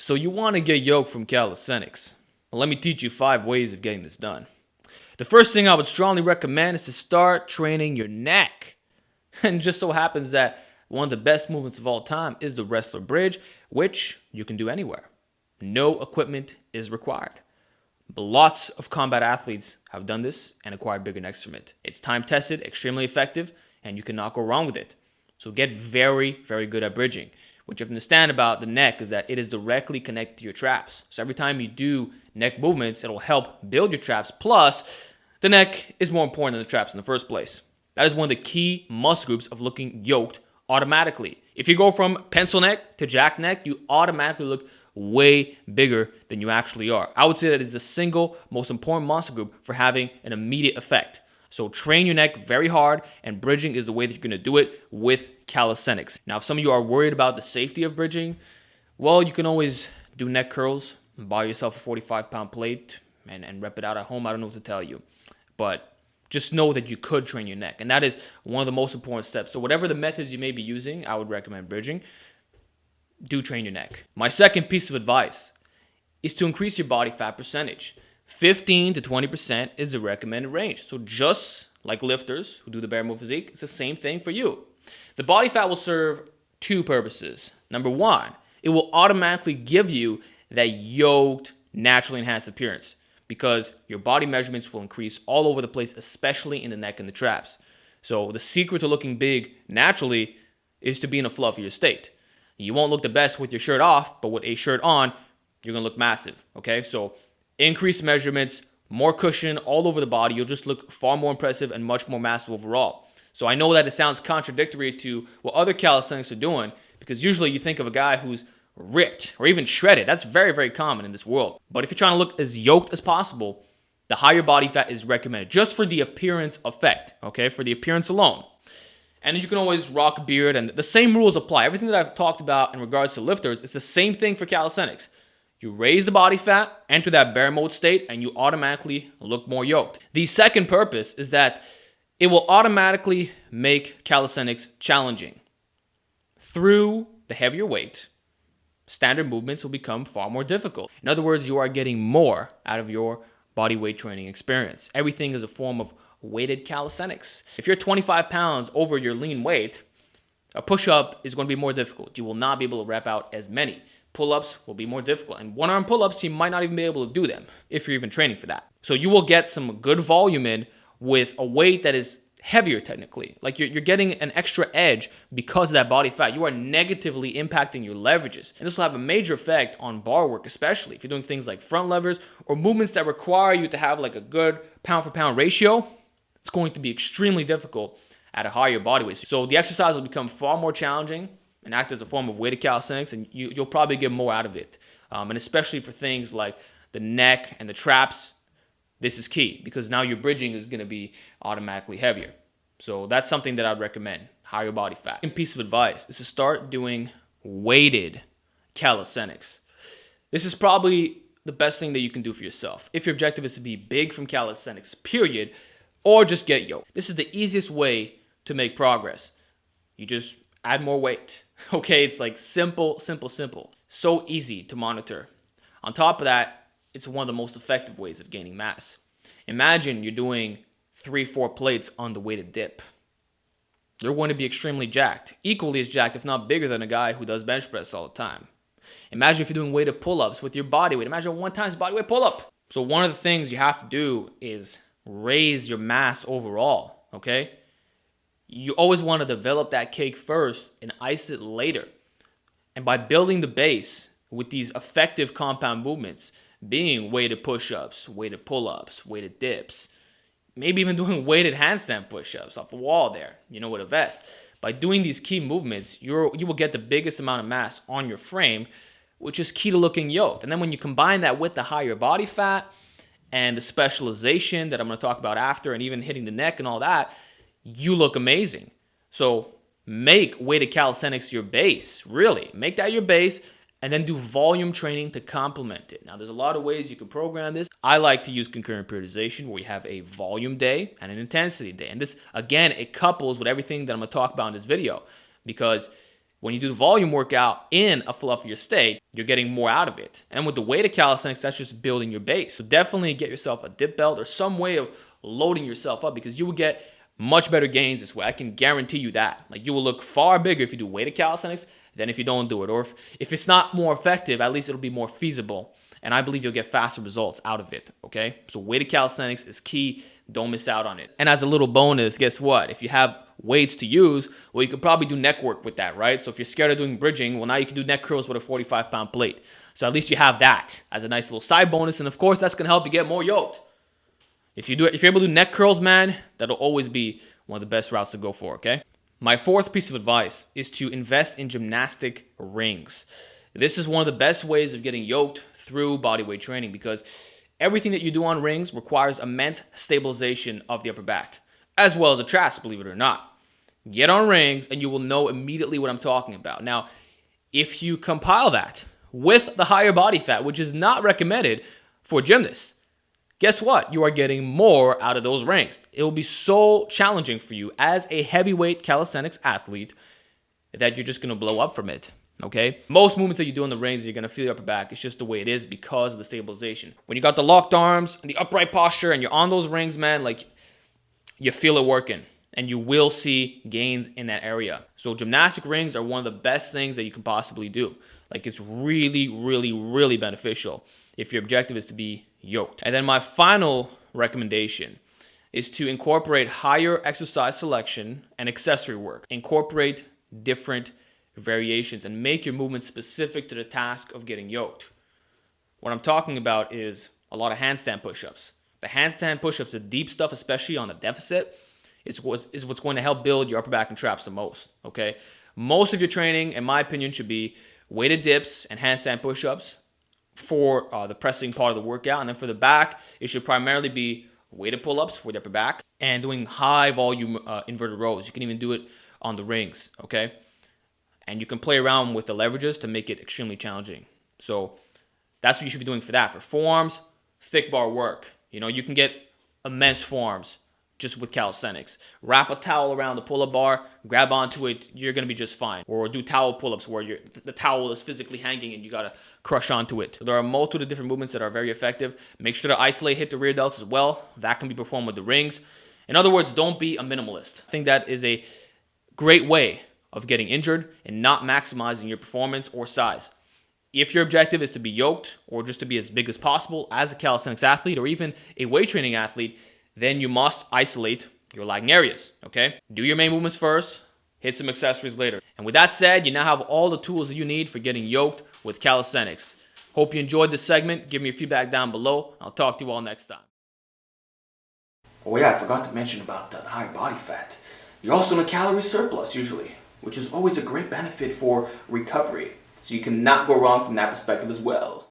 So you want to get yoked from calisthenics. Well, let me teach you 5 ways of getting this done. The first thing I would strongly recommend is to start training your neck. And just so happens that one of the best movements of all time is the wrestler bridge, which you can do anywhere. No equipment is required. But lots of combat athletes have done this and acquired bigger necks from it. It's time tested, extremely effective, and you cannot go wrong with it. So get very, very good at bridging. What you have to understand about the neck is that it is directly connected to your traps. So every time you do neck movements, it'll help build your traps. Plus, the neck is more important than the traps in the first place. That is one of the key muscle groups of looking yoked automatically. If you go from pencil neck to jack neck, you automatically look way bigger than you actually are. I would say that is the single most important muscle group for having an immediate effect. So train your neck very hard, and bridging is the way that you're going to do it with calisthenics. Now, if some of you are worried about the safety of bridging, well, you can always do neck curls, buy yourself a 45-pound plate, and rep it out at home. I don't know what to tell you. But just know that you could train your neck, and that is one of the most important steps. So whatever the methods you may be using, I would recommend bridging. Do train your neck. My second piece of advice is to increase your body fat percentage. 15 to 20% is the recommended range. So just like lifters who do the bare minimum physique, it's the same thing for you. The body fat will serve 2 purposes. Number 1, it will automatically give you that yoked, naturally enhanced appearance because your body measurements will increase all over the place, especially in the neck and the traps. So the secret to looking big naturally is to be in a fluffier state. You won't look the best with your shirt off, but with a shirt on, you're going to look massive, okay? So increased measurements, more cushion all over the body. You'll just look far more impressive and much more massive overall. So I know that it sounds contradictory to what other calisthenics are doing because usually you think of a guy who's ripped or even shredded. That's very, very common in this world. But if you're trying to look as yoked as possible, the higher body fat is recommended just for the appearance effect, okay? For the appearance alone. And you can always rock a beard, and the same rules apply. Everything that I've talked about in regards to lifters, it's the same thing for calisthenics. You raise the body fat, enter that bear mode state, and you automatically look more yoked. The second purpose is that it will automatically make calisthenics challenging. Through the heavier weight, standard movements will become far more difficult. In other words, you are getting more out of your body weight training experience. Everything is a form of weighted calisthenics. If you're 25 pounds over your lean weight, a push-up is going to be more difficult. You will not be able to rep out as many. Pull-ups will be more difficult. And one-arm pull-ups, you might not even be able to do them if you're even training for that. So you will get some good volume in with a weight that is heavier technically. Like you're getting an extra edge because of that body fat. You are negatively impacting your leverages. And this will have a major effect on bar work, especially if you're doing things like front levers or movements that require you to have like a good pound-for-pound ratio. It's going to be extremely difficult at a higher body weight. So the exercise will become far more challenging and act as a form of weighted calisthenics, and you'll probably get more out of it. And especially for things like the neck and the traps, this is key because now your bridging is going to be automatically heavier. So that's something that I'd recommend, higher body fat. Second piece of advice is to start doing weighted calisthenics. This is probably the best thing that you can do for yourself. If your objective is to be big from calisthenics, period, or just get yoked. This is the easiest way to make progress. You just add more weight. Okay, it's like simple. So easy to monitor. On top of that, it's one of the most effective ways of gaining mass. Imagine you're doing 3-4 plates on the weighted dip. You're going to be extremely jacked. Equally as jacked, if not bigger than a guy who does bench press all the time. Imagine if you're doing weighted pull-ups with your body weight. Imagine a 1 times body weight pull-up. So one of the things you have to do is raise your mass overall, okay? You always want to develop that cake first and ice it later. And by building the base with these effective compound movements, being weighted push-ups, weighted pull-ups, weighted dips, maybe even doing weighted handstand push-ups off the wall there, with a vest. By doing these key movements, you will get the biggest amount of mass on your frame, which is key to looking yoked. And then when you combine that with the higher body fat, and the specialization that I'm going to talk about after, and even hitting the neck and all that, you look amazing. So make weighted calisthenics your base, really. Make that your base, and then do volume training to complement it. Now, there's a lot of ways you can program this. I like to use concurrent periodization, where we have a volume day and an intensity day. And this, again, it couples with everything that I'm going to talk about in this video, because When you do the volume workout in a fluffier state, you're getting more out of it. And with the weighted calisthenics, that's just building your base. So definitely get yourself a dip belt or some way of loading yourself up, because you will get much better gains this way. I can guarantee you that. Like, you will look far bigger if you do weighted calisthenics than if you don't do it. Or if it's not more effective, at least it'll be more feasible. And I believe you'll get faster results out of it, okay? So weighted calisthenics is key. Don't miss out on it. And as a little bonus, guess what? If you have weights to use, well, you could probably do neck work with that, right? So if you're scared of doing bridging, well, now you can do neck curls with a 45-pound plate. So at least you have that as a nice little side bonus. And of course, that's gonna help you get more yoked. If you're able to do neck curls, man, that'll always be one of the best routes to go for, okay? My fourth piece of advice is to invest in gymnastic rings. This is one of the best ways of getting yoked through bodyweight training, because everything that you do on rings requires immense stabilization of the upper back, as well as the traps, believe it or not. Get on rings and you will know immediately what I'm talking about. Now, if you compile that with the higher body fat, which is not recommended for gymnasts, guess what? You are getting more out of those rings. It will be so challenging for you as a heavyweight calisthenics athlete that you're just going to blow up from it. Okay? Most movements that you do in the rings, you're going to feel your upper back. It's just the way it is because of the stabilization. When you got the locked arms and the upright posture and you're on those rings, man, like, you feel it working. And you will see gains in that area. So gymnastic rings are one of the best things that you can possibly do. Like, it's really, really, really beneficial if your objective is to be yoked. And then my final recommendation is to incorporate higher exercise selection and accessory work. Incorporate different variations and make your movement specific to the task of getting yoked. What I'm talking about is a lot of handstand push-ups. The handstand push-ups, the deep stuff, especially on a deficit, is what's going to help build your upper back and traps the most, okay? Most of your training, in my opinion, should be weighted dips and handstand push-ups for the pressing part of the workout. And then for the back, it should primarily be weighted pull-ups for the upper back and doing high volume inverted rows. You can even do it on the rings, okay? And you can play around with the leverages to make it extremely challenging. So that's what you should be doing for that. For forearms, thick bar work. You know, you can get immense forearms just with calisthenics. Wrap a towel around the pull-up bar, grab onto it, you're going to be just fine. Or do towel pull-ups where the towel is physically hanging and you got to crush onto it. There are a multitude of different movements that are very effective. Make sure to isolate, hit the rear delts as well. That can be performed with the rings. In other words, don't be a minimalist. I think that is a great way of getting injured and not maximizing your performance or size. If your objective is to be yoked or just to be as big as possible as a calisthenics athlete or even a weight training athlete, then you must isolate your lagging areas, okay? Do your main movements first, hit some accessories later. And with that said, you now have all the tools that you need for getting yoked with calisthenics. Hope you enjoyed this segment. Give me your feedback down below. I'll talk to you all next time. Oh yeah, I forgot to mention about the higher body fat. You're also in a calorie surplus usually, which is always a great benefit for recovery. So you cannot go wrong from that perspective as well.